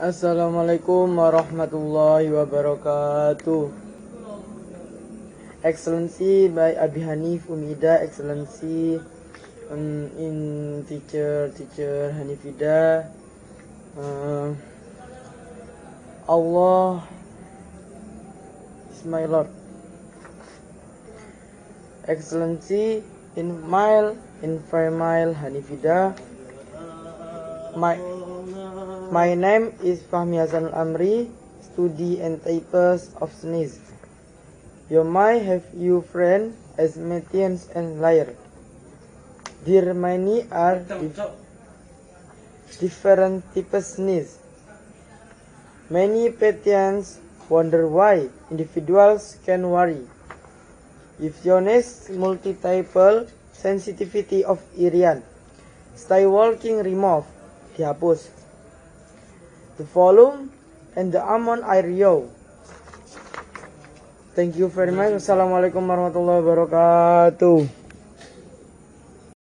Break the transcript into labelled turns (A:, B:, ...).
A: Assalamualaikum warahmatullahi wabarakatuh. Excellency by Abi Hanif Umida, Excellency in teacher Hanifida. Allah is my Lord. Excellency in Female Hanifida. My name is Fahmi Hasan Amri, study and typist of SNIS. You might have you friend as Matthias and liar. There many are different types SNIS. Many patients wonder why individuals can worry. If you next multiple sensitivity of Irian, stay walking remove, dihapus. The volume and the amount I real. Thank you very much. Assalamualaikum warahmatullahi wabarakatuh.